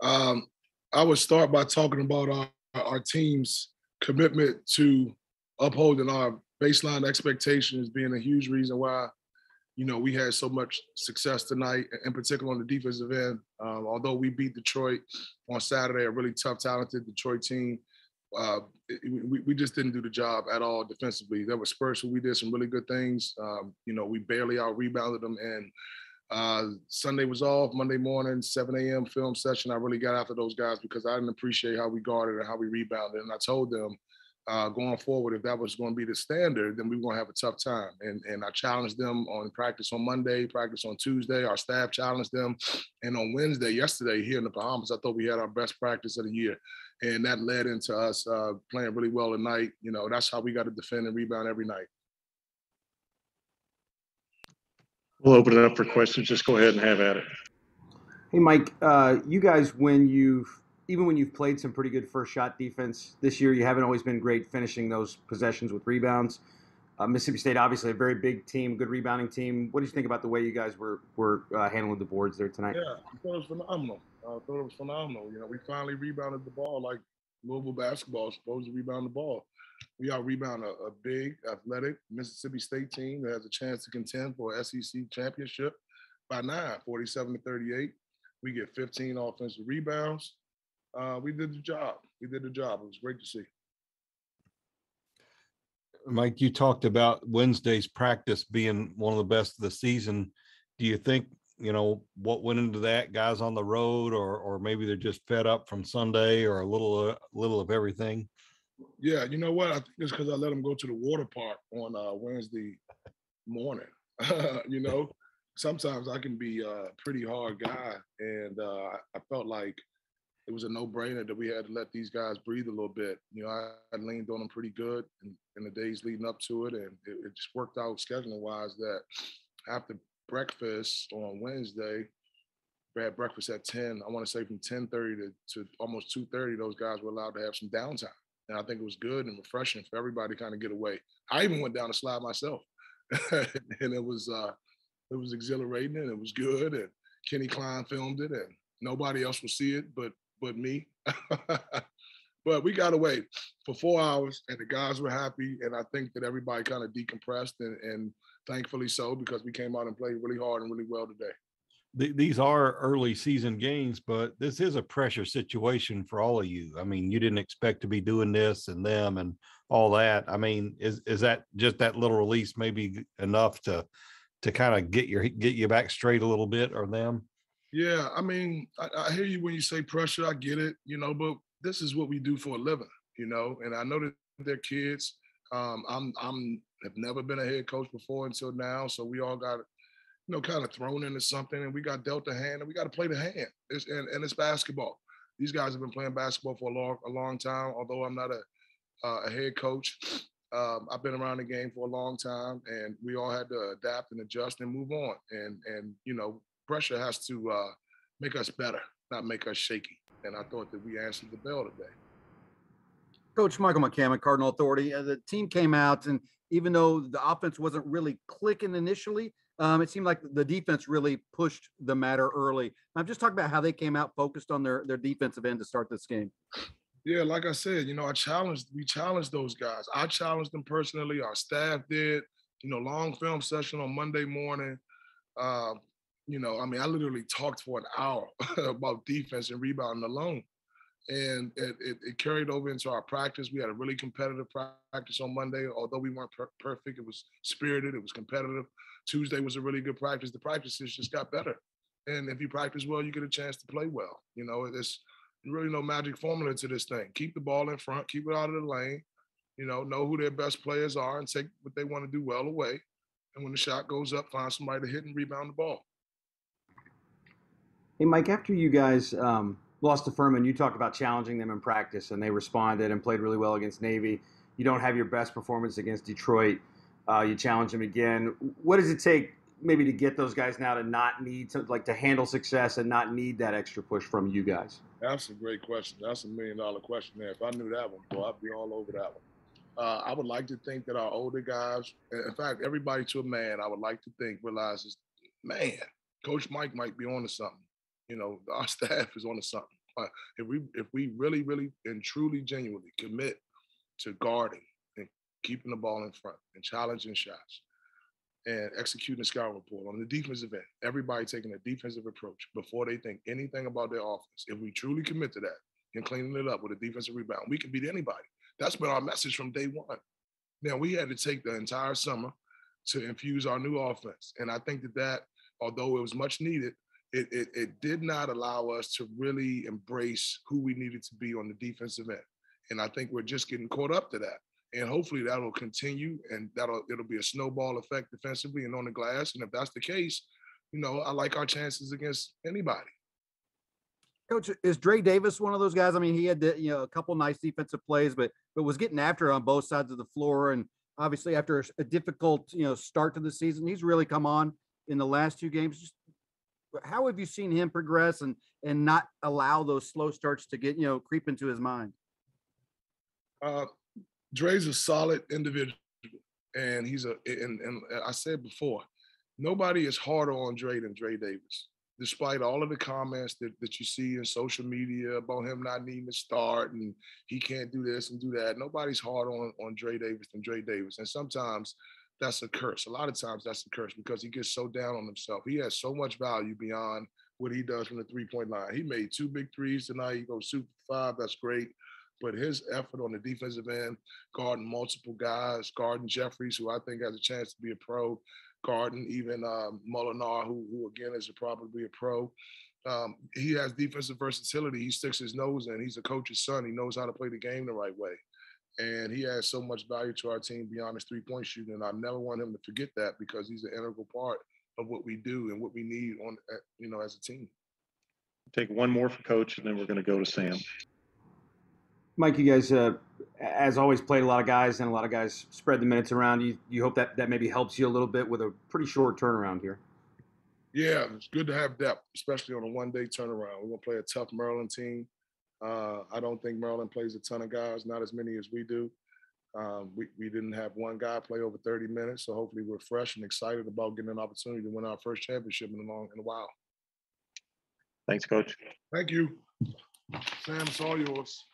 Um, I would start by talking about our team's commitment to upholding our baseline expectations being a huge reason why we had so much success tonight, in particular on the defensive end. Although we beat Detroit on Saturday, a really tough, talented Detroit team, we just didn't do the job at all defensively. There were spurts where we did some really good things. We barely out rebounded them. And Sunday was off. Monday morning, 7 a.m. film session. I really got after those guys because I didn't appreciate how we guarded and how we rebounded. And I told them going forward, if that was going to be the standard, then we were going to have a tough time. And I challenged them on practice on Monday, practice on Tuesday. Our staff challenged them. And on Wednesday, yesterday, here in the Bahamas, I thought we had our best practice of the year. And that led into us playing really well tonight. That's how we got to defend and rebound every night. We'll open it up for questions. Just go ahead and have at it. Hey, Mike, you guys, when you've played some pretty good first shot defense this year, you haven't always been great finishing those possessions with rebounds. Mississippi State, obviously a very big team, good rebounding team. What do you think about the way you guys were handling the boards there tonight? Yeah, I thought it was phenomenal. We finally rebounded the ball like Louisville basketball is supposed to rebound the ball. We out-rebound a big, athletic Mississippi State team that has a chance to contend for an SEC championship by 9, 47-38. We get 15 offensive rebounds. We did the job. It was great to see. Mike, you talked about Wednesday's practice being one of the best of the season. Do you think, what went into that, guys on the road, or maybe they're just fed up from Sunday, or a little of everything? Yeah, you know what? I think it's because I let them go to the water park on Wednesday morning. Sometimes I can be a pretty hard guy, and I felt like it was a no-brainer that we had to let these guys breathe a little bit. I leaned on them pretty good in the days leading up to it, and it just worked out scheduling-wise that after breakfast on Wednesday, we had breakfast at 10. I want to say from 10:30 to almost 2:30, those guys were allowed to have some downtime. And I think it was good and refreshing for everybody to kind of get away. I even went down the slide myself. And it was exhilarating and it was good. And Kenny Klein filmed it and nobody else will see it but me. But we got away for 4 hours and the guys were happy. And I think that everybody kind of decompressed and thankfully so, because we came out and played really hard and really well today. These are early season games, but this is a pressure situation for all of you. I mean, you didn't expect to be doing this and them and all that. I mean, is that just that little release maybe enough to kind of get you back straight a little bit, or them? Yeah, I mean, I hear you when you say pressure. I get it, but this is what we do for a living, and I know that they're kids. Have never been a head coach before until now, so we all got kind of thrown into something, and we got dealt a hand, and we got to play the hand. It's basketball. These guys have been playing basketball for a long time. Although I'm not a head coach, I've been around the game for a long time, and we all had to adapt and adjust and move on. And pressure has to make us better, not make us shaky. And I thought that we answered the bell today. Coach Michael McCammon, Cardinal Authority. The team came out, and even though the offense wasn't really clicking initially, it seemed like the defense really pushed the matter early. I'm just talking about how they came out focused on their defensive end to start this game. Yeah, like I said, we challenged those guys. I challenged them personally. Our staff did, long film session on Monday morning. I literally talked for an hour about defense and rebounding alone. And it carried over into our practice. We had a really competitive practice on Monday. Although we weren't perfect, it was spirited, it was competitive. Tuesday was a really good practice. The practices just got better. And if you practice well, you get a chance to play well. There's really no magic formula to this thing. Keep the ball in front, keep it out of the lane, know who their best players are and take what they want to do well away. And when the shot goes up, find somebody to hit and rebound the ball. Hey, Mike, after you guys lost to Furman, you talked about challenging them in practice, and they responded and played really well against Navy. You don't have your best performance against Detroit. You challenge them again. What does it take maybe to get those guys now to not need to handle success and not need that extra push from you guys? That's a great question. That's $1 million question there. If I knew that one, boy, I'd be all over that one. I would like to think that our older guys, in fact, everybody to a man, I would like to think realizes, man, Coach Mike might be on to something. Our staff is on to something. If we really, really and truly, genuinely commit to guarding and keeping the ball in front and challenging shots and executing the scouting report on the defensive end, everybody taking a defensive approach before they think anything about their offense. If we truly commit to that and cleaning it up with a defensive rebound, we can beat anybody. That's been our message from day one. Now, we had to take the entire summer to infuse our new offense. And I think that although it was much needed, it did not allow us to really embrace who we needed to be on the defensive end. And I think we're just getting caught up to that. And hopefully that'll continue and it'll be a snowball effect defensively and on the glass. And if that's the case, I like our chances against anybody. Coach, is Dre Davis one of those guys? I mean, he had a couple nice defensive plays, but was getting after on both sides of the floor. And obviously, after a difficult start to the season, he's really come on in the last two games. Just how have you seen him progress and not allow those slow starts to get creep into his mind? Dre's a solid individual, and and I said before, nobody is harder on Dre than Dre Davis. Despite all of the comments that you see in social media about him not needing to start and he can't do this and do that, nobody's hard on Dre Davis than Dre Davis. And sometimes that's a curse. A lot of times that's a curse because he gets so down on himself. He has so much value beyond what he does from the three-point line. He made 2 big threes tonight. He goes shoot 5. That's great. But his effort on the defensive end, guarding multiple guys, guarding Jeffries, who I think has a chance to be a pro, guarding even Molinar, who again is probably a pro. He has defensive versatility. He sticks his nose in. He's a coach's son. He knows how to play the game the right way. And he has so much value to our team beyond his three-point shooting. And I never want him to forget that because he's an integral part of what we do and what we need as a team. Take one more for Coach, and then we're going to go to Sam. Mike, you guys, as always, played a lot of guys, and a lot of guys spread the minutes around. You hope that maybe helps you a little bit with a pretty short turnaround here. Yeah, it's good to have depth, especially on a one-day turnaround. We're going to play a tough Maryland team. I don't think Maryland plays a ton of guys, not as many as we do. We didn't have one guy play over 30 minutes, so hopefully we're fresh and excited about getting an opportunity to win our first championship in a while. Thanks, Coach. Thank you. Sam, it's all yours.